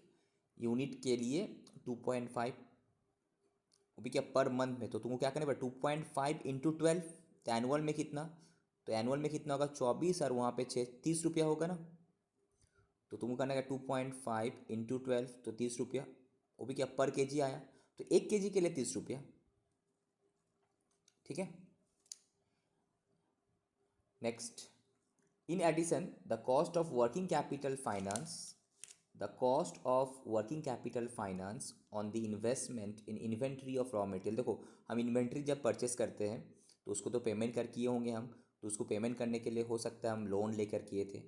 Speaker 1: यूनिट के लिए 2.5, वो भी क्या पर मंथ में, तो तुमको क्या करना पड़ेगा 2.5 इंटू 12, तो एनुअल में कितना, तो एनुअल में कितना होगा 24 और वहाँ पे 30 रुपया होगा ना, तो तुमको करना है 2.5 इंटू 12 तो 30 रुपया, वो भी क्या पर केजी आया, तो 1 केजी के लिए 30 रुपया, ठीक है। Next in addition the cost of working capital finance, the cost of working capital finance on the investment in inventory of raw material, देखो हम इन्वेंट्री जब परचेस करते हैं तो उसको तो पेमेंट कर किए होंगे हम, तो उसको पेमेंट करने के लिए हो सकता है हम लोन लेकर किए थे,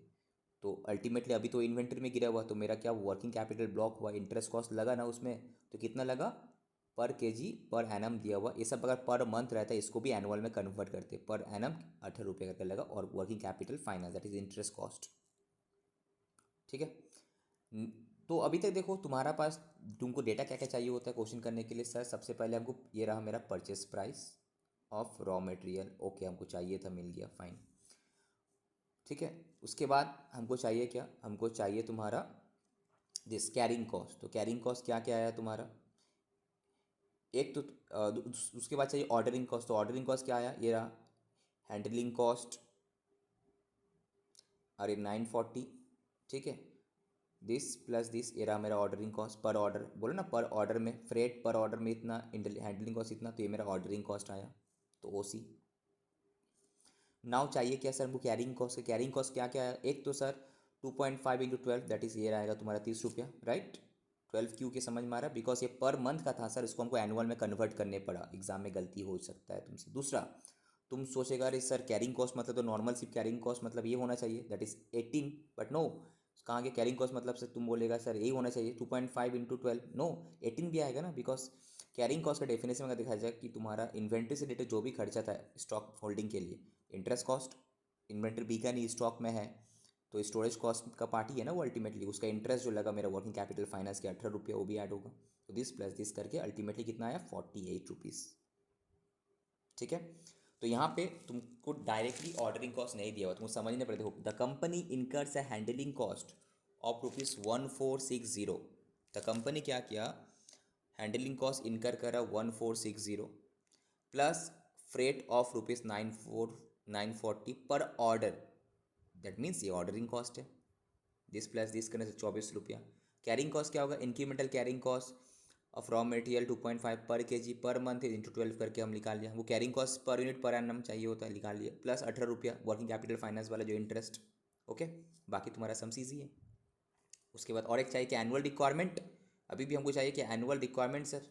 Speaker 1: तो अल्टीमेटली अभी तो इन्वेंट्री में गिरा हुआ, तो मेरा क्या वर्किंग कैपिटल ब्लॉक हुआ, इंटरेस्ट कॉस्ट लगा ना उसमें, तो कितना लगा पर केजी पर एनम दिया हुआ। ये सब अगर पर मंथ रहता है इसको भी एनुअल में कन्वर्ट करते, पर एनम 18 रुपये करके लगा, और working capital finance that is interest cost. ठीक है। तो अभी तक देखो तुम्हारा पास, तुमको डेटा क्या क्या चाहिए होता है क्वेश्चन करने के लिए। सर सबसे पहले हमको ये रहा मेरा purchase price of raw material, okay हमको चाहिए था, मिल गया, फाइन। ठीक है। उसके बाद हमको चाहिए क्या, हमको चाहिए तुम्हारा दिस कैरिंग कॉस्ट। तो कैरिंग कॉस्ट क्या क्या आया तुम्हारा, एक तो उसके बाद चाहिए ऑर्डरिंग कॉस्ट। तो ऑर्डरिंग कॉस्ट क्या आया, ये रहा हैंडलिंग कॉस्ट, अरे 940। ठीक है। दिस प्लस दिस, ये रहा मेरा ऑर्डरिंग कॉस्ट पर ऑर्डर, बोलो ना पर ऑर्डर में फ्रेट पर ऑर्डर में इतना, हैंडलिंग कॉस्ट इतना, तो ये मेरा ऑर्डरिंग कॉस्ट आया, तो ओसी। नाउ चाहिए क्या सर हमको कैरिंग कॉस्ट। कैरिंग कॉस्ट क्या क्या है, एक तो सर 2.5 इंटू 12 दैट इज ये आएगा तुम्हारा 30 रुपया, राइट। 12 क्यू के समझ में आ रहा है, बिकॉज ये पर मंथ का था सर, इसको हमको एनुअल में कन्वर्ट करने पड़ा, एग्जाम में गलती हो सकता है तुमसे। दूसरा, तुम सोचेगा अरे सर कैरिंग कॉस्ट मतलब तो नॉर्मल सिर्फ कैरिंग कॉस्ट मतलब ये होना चाहिए दैट इज 18, बट नो, कहाँ के कैरिंग कॉस्ट मतलब से तुम बोलेगा सर यही होना चाहिए 2.5 इंटू 12, नो 18 भी आएगा ना, बिकॉज कैरिंग कॉस्ट का डेफिनेशन में अगर देखा जाए कि तुम्हारा इन्वेंट्री से रिलेटेड जो भी खर्चा था स्टॉक होल्डिंग के लिए, इंटरेस्ट कॉस्ट, इन्वेंट्री बिका नहीं स्टॉक में है, तो स्टोरेज कॉस्ट का पार्ट ही है ना वो, अल्टीमेटली उसका इंटरेस्ट जो लगा मेरा वर्किंग कैपिटल फाइनेंस के 18 रुपये, वो भी ऐड होगा। तो दिस प्लस दिस करके अल्टीमेटली कितना आया 48 रुपीज़। ठीक है। तो यहाँ पे तुमको डायरेक्टली ऑर्डरिंग कॉस्ट नहीं दिया हुआ, तुमको समझने पड़े। देखो the company incurs a handling cost of ₹1460। The company क्या किया, हैंडलिंग कॉस्ट इनकर करा 1460 प्लस फ्रेट ऑफ ₹940 पर ऑर्डर, दैट मीन्स ये ऑर्डरिंग कॉस्ट है। दिस प्लस दिस करने से 24 रुपया। कैरिंग कॉस्ट क्या होगा, incremental carrying cost of raw material 2.5 पर केजी पर मंथ इंटू 12 करके हम निकाल लिया, वो carrying cost per unit per annum चाहिए होता है, निकाल लिया, प्लस 18 रुपया वर्किंग कैपिटल फाइनेंस वाला जो इंटरेस्ट। ओके, बाकी तुम्हारा सम्स ईजी है। उसके बाद और एक चाहिए कि एनुअल रिक्वायरमेंट, अभी भी हमको चाहिए कि एनुअल रिक्वायरमेंट सर।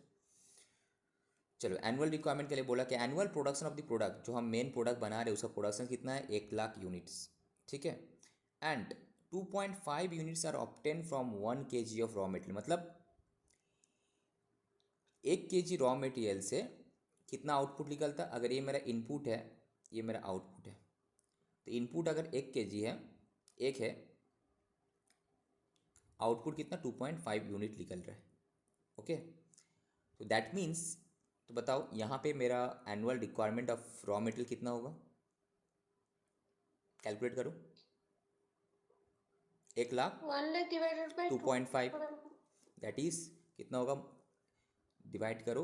Speaker 1: चलो एनुअल रिक्वायरमेंट के लिए बोला कि annual production of the product, जो हम मेन प्रोडक्ट बना रहे हैं उसका प्रोडक्शन कितना है 1,00,000 यूनिट्स। ठीक है। And 2.5 units are obtain from 1 kg of raw material, मतलब 1 kg रॉ मटेरियल से कितना आउटपुट निकलता है। अगर ये मेरा इनपुट है, ये मेरा आउटपुट है, तो इनपुट अगर 1 kg है, एक है, आउटपुट कितना 2.5 यूनिट निकल रहा है। ओके, तो दैट मीन्स, तो बताओ यहाँ पे मेरा annual requirement of raw material कितना होगा, कैलकुलेट करो। 1,00,000
Speaker 3: 1 lakh divided by
Speaker 1: 2.5 that is कितना होगा, डिवाइड करो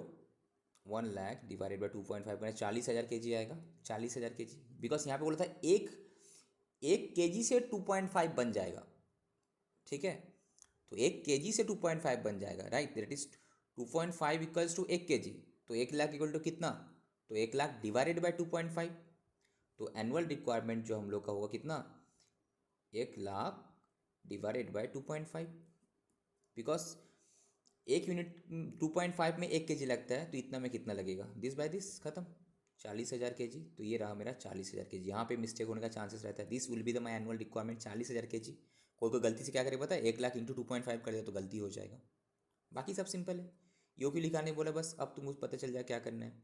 Speaker 1: 1,00,000 डिवाइडेड बाई 2.5 करें 40,000 kg आएगा, 40,000 kg, बिकॉज यहाँ पे बोला था एक kg से 2.5 बन जाएगा। ठीक है, तो 1 kg से 2.5 बन जाएगा, right, that is 2.5 equals to 1 kg, तो 1,00,000 इक्वल टू कितना, तो 1,00,000 डिवाइडेड बाई 2.5, तो एनुअल रिक्वायरमेंट जो हम लोग का होगा कितना 1,00,000 डिवाइडेड बाई 2.5, बिकॉज एक यूनिट 2.5 में 1 kg लगता है, तो इतना में कितना लगेगा, दिस बाय दिस खत्म, 40,000 kg। तो ये रहा मेरा 40,000 kg, यहाँ पे मिस्टेक होने का चांसेस रहता है। This will be the my annual requirement 40,000 kg। कोई गलती से क्या करे पता है, 1,00,000 इंटू 2.5 कर दिया तो गलती हो जाएगा, बाकी सब सिंपल है। यो क्यों लिखा नहीं बोला, बस अब तुमको पता चल जाए क्या करना है।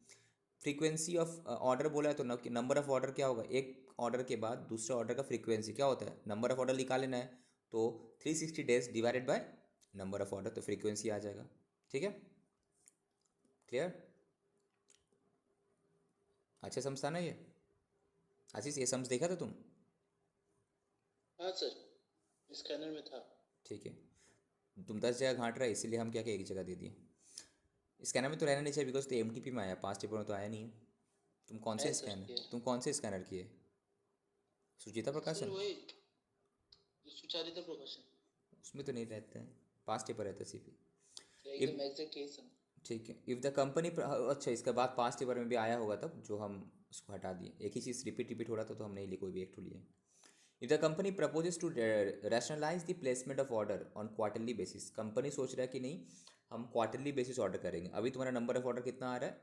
Speaker 1: फ्रीक्वेंसी ऑफ ऑर्डर बोला है, तो नंबर ऑफ ऑर्डर क्या होगा, एक ऑर्डर के बाद दूसरे ऑर्डर का फ्रीक्वेंसी क्या होता है, नंबर ऑफ ऑर्डर निकाल लेना है, तो 360 days divided by number of order, तो फ्रीक्वेंसी आ जाएगा। ठीक है, क्लियर, अच्छा समझता ना ये आशीष, ये समझ देखा था तुम,
Speaker 2: हाँ सर, स्कैनर में था।
Speaker 1: ठीक है। तुम 10 जगह घाट रहा है, इसीलिए हम क्या क्या एक जगह दे दिए। स्कैनर में तो रहना नहीं चाहिए, बिकॉज तो एमटीपी में आया, 5 टिपर में तो आया नहीं है। तुम कौन
Speaker 2: है
Speaker 1: से
Speaker 2: सर,
Speaker 1: स्कैनर,
Speaker 2: ये
Speaker 1: तुम कौन से स्कैनर किए, सुचिता
Speaker 2: सर
Speaker 1: प्रकाशन,
Speaker 2: वही सुचारिता प्रकाशन,
Speaker 1: उसमें तो नहीं रहते हैं, 5 टिपर रहता है सीपी।
Speaker 2: एकदम एग्जैक्ट यही सर।
Speaker 1: ठीक है, इफ़ द कंपनी, अच्छा इसके बाद 5 टिपर में भी आया होगा तब, जो हम उसको हटा दिए, एक ही चीज़ रिपीट हो रहा था तो हम नहीं लिए, कोई भी एक ठू लिए। If the company proposes to rationalise the placement of order on quarterly basis, company सोच रहा है कि नहीं हम क्वार्टरली बेसिस ऑर्डर करेंगे। अभी तुम्हारा नंबर ऑफ ऑर्डर कितना आ रहा है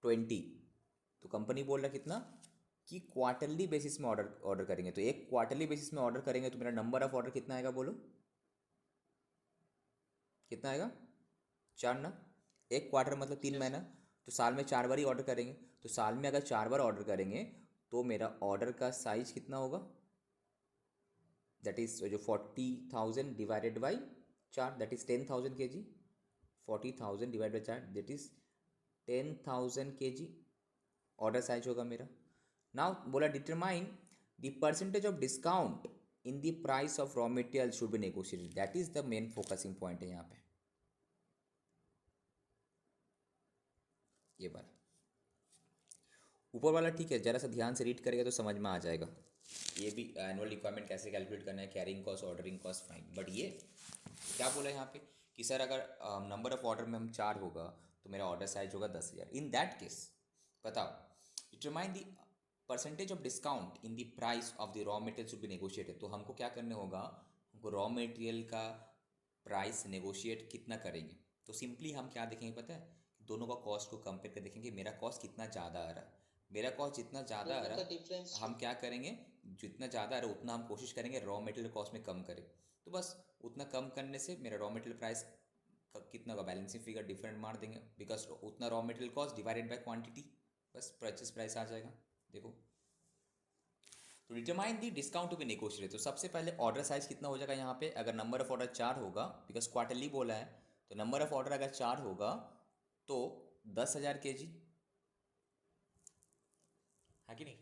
Speaker 1: 20, तो कंपनी बोल रहा है कितना कि क्वार्टरली बेसिस में ऑर्डर करेंगे, तो एक क्वार्टरली बेसिस में ऑर्डर करेंगे तो मेरा नंबर ऑफ ऑर्डर कितना आएगा बोलो, कितना आएगा? 4 ना। एक क्वार्टर मतलब 3 महीना, तो साल में 4 बार ही ऑर्डर करेंगे। तो साल में अगर 4 बार ऑर्डर करेंगे तो मेरा ऑर्डर का साइज कितना होगा? दैट इज जो 40,000 divided by 4, that is 10,000 kg। 40,000 divide by 4 that is 10,000 kg order size होगा मेरा। नाउ बोला determine the percentage of discount in the price of raw material should be negotiated, that is the main focusing point है यहाँ पे। ये बात ऊपर वाला ठीक है, जरा सा ध्यान से रीड करेगा तो समझ में आ जाएगा। ये भी एनुअल रिक्वायरमेंट कैसे कैलकुलेट करना है, carrying cost, ordering cost, fine. But ये क्या बोला है यहाँ पे कि सर अगर नंबर ऑफ ऑर्डर में हम 4 होगा तो मेरा ऑर्डर साइज होगा 10,000। इन दैट केस बताओ determine the percentage of discount in the price of the raw material should be negotiated. तो हमको क्या करने होगा, हमको रॉ मटेरियल का प्राइस नेगोशिएट कितना करेंगे। तो सिंपली हम क्या देखेंगे पता है, दोनों का कॉस्ट को कंपेयर कर देखेंगे, मेरा कॉस्ट कितना ज़्यादा आ रहा है। मेरा कॉस्ट जितना ज़्यादा आ
Speaker 2: दोनों
Speaker 1: रहा
Speaker 2: का
Speaker 1: है
Speaker 2: डिफरेंस
Speaker 1: हम क्या करेंगे, जितना ज़्यादा आ रहा है उतना हम कोशिश करेंगे रॉ मटेरियल कॉस्ट में कम करें। तो बस उतना कम करने से मेरा रॉ मटेरियल प्राइस कितना होगा, बैलेंसिंग फिगर डिफरेंट मार देंगे, बिकॉज उतना raw material cost divided by quantity, बस परचेस प्राइस आ जाएगा। देखो तो determine the discount to be negotiated. तो सबसे पहले ऑर्डर साइज कितना हो जाएगा यहाँ पे, अगर नंबर ऑफ ऑर्डर 4 होगा, बिकॉज क्वार्टरली बोला है, तो नंबर ऑफ ऑर्डर अगर 4 होगा तो 10,000 kg है कि नहीं।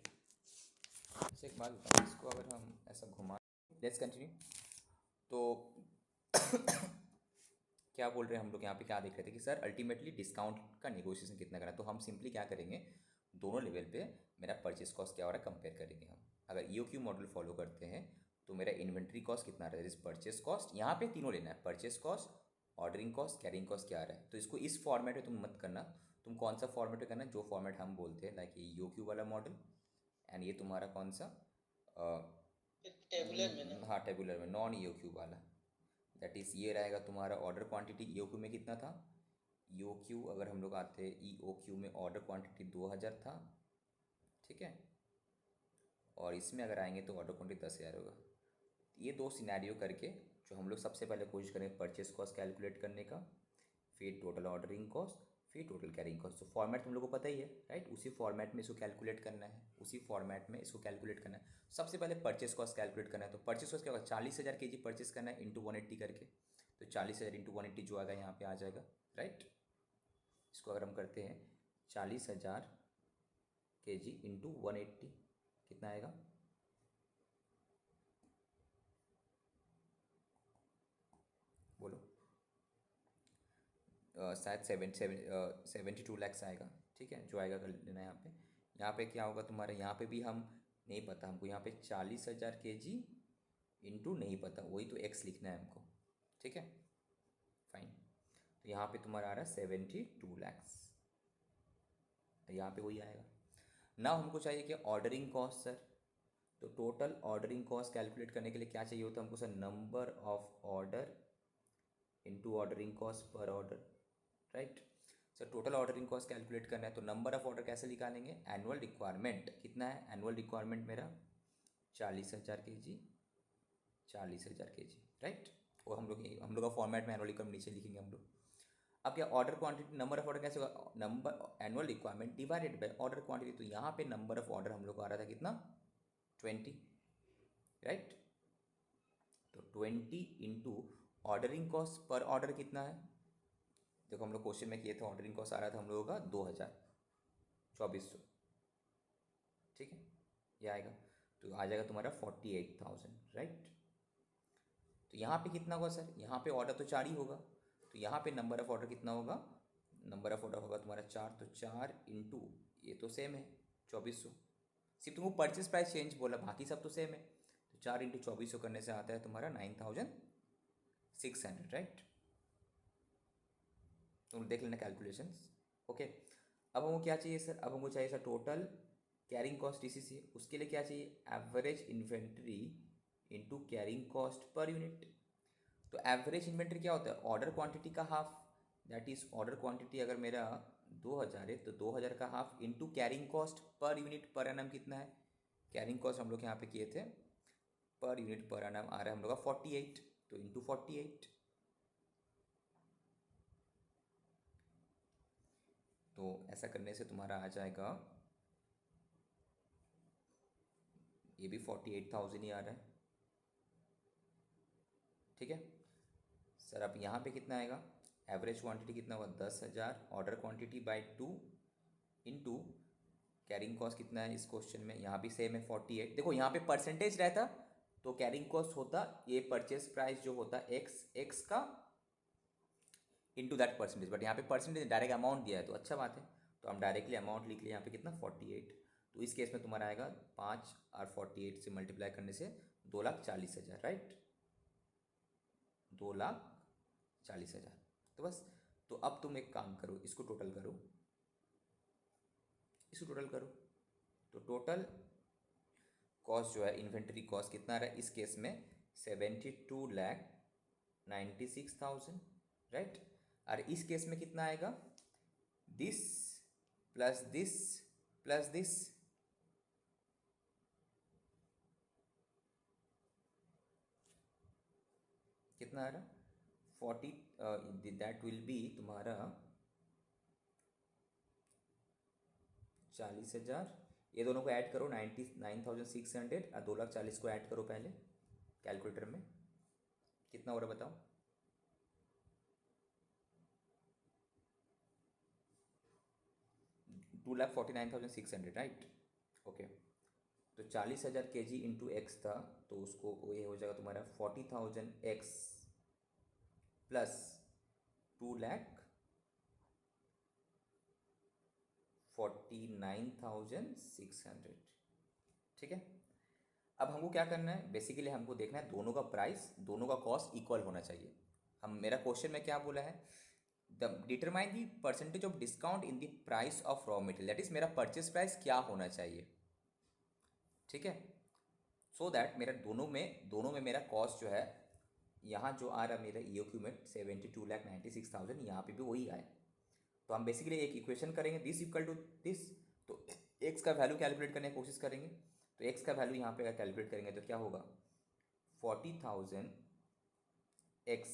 Speaker 1: अच्छा एक बात बताओ, इसको अगर हम ऐसा घुमा, लेट्स कंटिन्यू। तो क्या बोल रहे हैं हम लोग यहाँ पे, क्या देख रहे थे कि सर अल्टीमेटली डिस्काउंट का नेगोशिएशन कितना करना है। तो हम सिंपली क्या करेंगे, दोनों लेवल पे मेरा परचेस कॉस्ट क्या हो रहा है कंपेयर करेंगे हम। अगर EOQ मॉडल फॉलो करते हैं तो मेरा इन्वेंट्री कॉस्ट कितना रहा है, इस परचेस कॉस्ट, यहाँ पे तीनों लेना है, purchase cost, ordering cost, carrying cost क्या आ रहा है। तो इसको इस फॉर्मेट में तुम मत करना, तुम कौन सा फॉर्मेट में करना, जो फॉर्मेट हम बोलते हैं, लाइक ये EOQ वाला मॉडल, एंड ये तुम्हारा कौन सा,
Speaker 2: टेबुलर में ना।
Speaker 1: हाँ टेबुलर में, नॉन EOQ वाला। दैट इज़ ये रहेगा तुम्हारा ऑर्डर क्वांटिटी, EOQ में कितना था, EOQ अगर हम लोग आते हैं EOQ में ऑर्डर क्वांटिटी 2,000 था, ठीक है, और इसमें अगर आएंगे तो ऑर्डर क्वांटिटी 10,000 होगा। ये दो सिनेरियो करके जो हम लोग सबसे पहले कोशिश करेंगे परचेस कॉस्ट कैलकुलेट करने का, फिर टोटल ऑर्डरिंग कॉस्ट, फिर टोटल कैरिंग कॉस्ट। तो फॉर्मेट तुम लोग को पता ही है राइट, उसी फॉर्मेट में इसको कैलकुलेट करना है, उसी फॉर्मेट में इसको कैलकुलेट करना है। सबसे पहले परचेस कॉस्ट कैलकुलेट करना है। तो परचेस कॉस्ट क्या होगा, 40,000 kg परचेस करना है इंटू 180 करके, तो 40,000 इंटू 180 जो आएगा यहाँ पे आ जाएगा राइट। इसको अगर हम करते हैं 40,000 kg इंटू 180 कितना आएगा, बोलो, शायद 72 लैक्स आएगा, ठीक है, जो आएगा कर लेना यहाँ पे। यहाँ पे क्या होगा तुम्हारे, यहाँ पे भी हम नहीं पता हमको, यहाँ पे 40,000 kg इंटू नहीं पता, वही तो एक्स लिखना है हमको, ठीक है फाइन। तो यहाँ पे तुम्हारा आ रहा है 72 लैक्स, यहाँ पे वही आएगा ना। हमको चाहिए कि ऑर्डरिंग कॉस्ट सर, तो टोटल ऑर्डरिंग कॉस्ट कैलकुलेट करने के लिए क्या चाहिए होता है हमको sir, number of order into ordering cost per order right. Sir total ordering cost calculate करना है तो नंबर ऑफ ऑर्डर कैसे निकालेंगे, एनुअल रिक्वायरमेंट कितना है, एनुअल रिक्वायरमेंट मेरा 40,000 kg, 40,000 kg राइट। वो हम लोग का फॉर्मेट में एनुअल रिक्वायरमेंट नीचे लिखेंगे हम लोग। अब क्या order quantity, number of order कैसे होगा, number annual requirement divided by order quantity. तो यहाँ पे नंबर ऑफ ऑर्डर हम लोग को आ रहा था कितना, 20 राइट। तो 20 into ordering cost per order कितना है, देखो हम लोग क्वेश्चन में किए थे, ऑर्डरिंग कॉस्ट आ रहा था हम लोगों का 2,000, 2,400, ठीक है, ये आएगा। तो आ जाएगा तुम्हारा 48,000 राइट। तो यहाँ पे कितना होगा सर, यहाँ पे ऑर्डर तो 4 ही होगा, तो यहाँ पे नंबर ऑफ ऑर्डर कितना होगा, नंबर ऑफ ऑर्डर होगा तुम्हारा 4, तो 4 इंटू ये तो सेम है 2,400, सिर्फ तुमको परचेज प्राइस चेंज बोला, बाकी सब तो सेम है। तो 4 इंटू 2,400 करने से आता है तुम्हारा 9,600 राइट। तुम देख लेना कैलकुलेशंस, ओके। अब हमको क्या चाहिए सर, अब हमको चाहिए sir total carrying cost DCC, उसके लिए क्या चाहिए, average inventory into carrying cost per unit. तो एवरेज इन्वेंट्री क्या होता है, ऑर्डर क्वांटिटी का half, that is order quantity अगर मेरा 2000 है तो 2000 का half into carrying cost per unit per annum कितना है, कैरिंग कॉस्ट हम लोग यहाँ पे किए थे, पर यूनिट पर एनम आ रहा है हम लोग का 48, तो इंटू 48, तो ऐसा करने से तुम्हारा आ जाएगा, ये भी 48,000 ही आ रहा है। ठीक है सर, अब यहाँ पे कितना आएगा, एवरेज क्वांटिटी कितना होगा 10,000, order quantity by 2 into carrying cost कितना है इस क्वेश्चन में, यहाँ भी सेम है 48। देखो यहाँ पे परसेंटेज रहता तो कैरिंग कॉस्ट होता ये परचेस प्राइस जो होता एक्स का इंटू दैट परसेंटेज, बट यहाँ पे परसेंटेज डायरेक्ट अमाउंट दिया है तो अच्छा बात है, तो हम डायरेक्टली अमाउंट लिख लिए यहाँ पे कितना 48, तो इस केस में तुम्हारा आएगा 5 और 48 से मल्टीप्लाई करने से 2,40,000, राइट, 2,40,000। तो बस, तो अब तुम एक काम करो, इसको टोटल करो, इसको टोटल करो, तो टोटल कॉस्ट जो है इन्वेंटरी कॉस्ट कितना रहा है इस केस में 72,96,000, राइट, और इस केस में कितना आएगा, this plus this plus this, कितना आ रहा 40, दैट विल बी तुम्हारा 40,000, ये दोनों को ऐड करो 99,600 और 2,40,000 को ऐड करो पहले कैलकुलेटर में, कितना हो रहा बताओ, 2,49,600, राइट, ओके, तो 40,000 kg इंटू एक्स था, तो उसको ये हो जाएगा तुम्हारा 40,000 एक्स प्लस 2,49,600, ठीक है। अब हमको क्या करना है, बेसिकली हमको देखना है दोनों का प्राइस, दोनों का कॉस्ट इक्वल होना चाहिए। हम, मेरा क्वेश्चन में क्या बोला है, the determine the percentage of discount in the price of raw material, that is मेरा परचेस प्राइस क्या होना चाहिए, ठीक है, सो दैट मेरा दोनों में मेरा कॉस्ट जो है, यहाँ जो आ रहा है मेरा EOQ में 72,96,000, यहाँ पे भी वही आए, तो हम बेसिकली एक इक्वेशन करेंगे, दिस इक्वल टू दिस, तो एक्स का वैल्यू कैलकुलेट करने की कोशिश करेंगे, तो एक्स का वैल्यू यहाँ पे अगर कैलकुलेट करेंगे तो क्या होगा 40,000 एक्स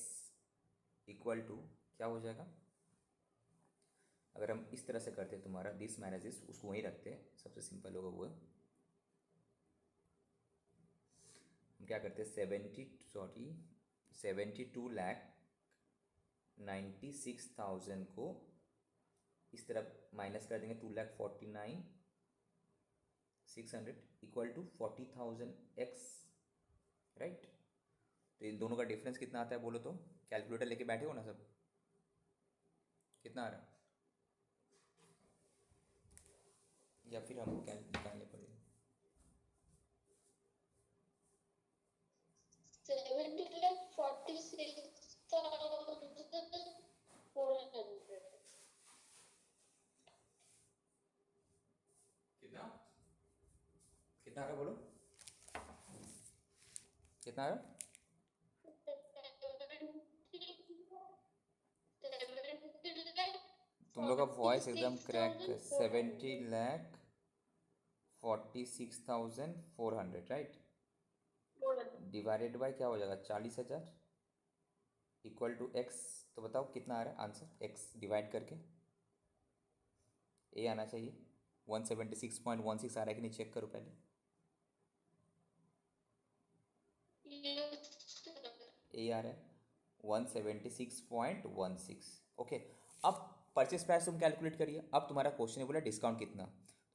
Speaker 1: इक्वल टू क्या हो जाएगा, अगर हम इस तरह से करते हैं तुम्हारा दिस माइनस दिस, उसको वहीं रखते हैं, सबसे सिंपल होगा वो, हम क्या करते हैं 72,96,000 को इस तरफ माइनस कर देंगे, 2,49,600 इक्वल टू 40,000 एक्स, राइट, तो इन दोनों का डिफरेंस कितना आता है बोलो तो, कैलकुलेटर लेके बैठे हो ना सब, कितना आ रहा है, या फिर हमको क्या निकालने पड़ेगा,
Speaker 3: 70,46,400।
Speaker 1: कितना कितना आ रहा बोलो, कितना आ रहा, तुम लोग का वॉइस एकदम क्रैक, 70,46,400, राइट, डिवाइडेड बाय क्या हो जाएगा 40,000 इक्वल टू एक्स, तो बताओ कितना आ रहा है आंसर, एक्स डिवाइड करके ए आना चाहिए, 176.16 आ रहा है कि नहीं चेक करो पहले, ए आ रहा है 176.16, ओके। अब परचेस प्राइस तुम कैलकुलेट करिए, अब तुम्हारा क्वेश्चन है बोला डिस्काउंट कितना,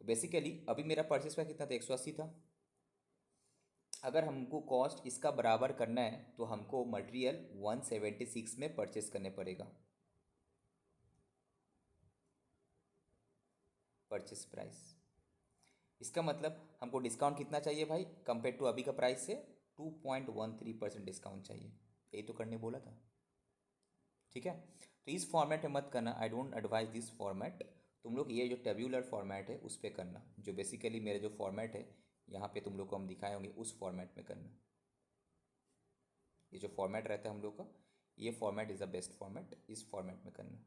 Speaker 1: तो बेसिकली अभी मेरा परचेस प्राइस कितना था 180 था, अगर हमको कॉस्ट इसका बराबर करना है तो हमको मटेरियल 176 में परचेस करने पड़ेगा, परचेस प्राइस, इसका मतलब हमको डिस्काउंट कितना चाहिए भाई, कंपेयर टू अभी का प्राइस से 2.13% डिस्काउंट चाहिए, यही तो करने बोला था, ठीक है। तो इस फॉर्मेट में मत करना, I don't advise this format, तुम लोग ये जो टेब्यूलर फॉर्मेट है उस पर करना, जो बेसिकली मेरे जो फॉर्मेट है यहाँ पे तुम लोग को हम दिखाए होंगे उस फॉर्मेट में करना, ये जो फॉर्मेट रहता है हम लोग का, ये format is the best format, इस फॉर्मेट में करना।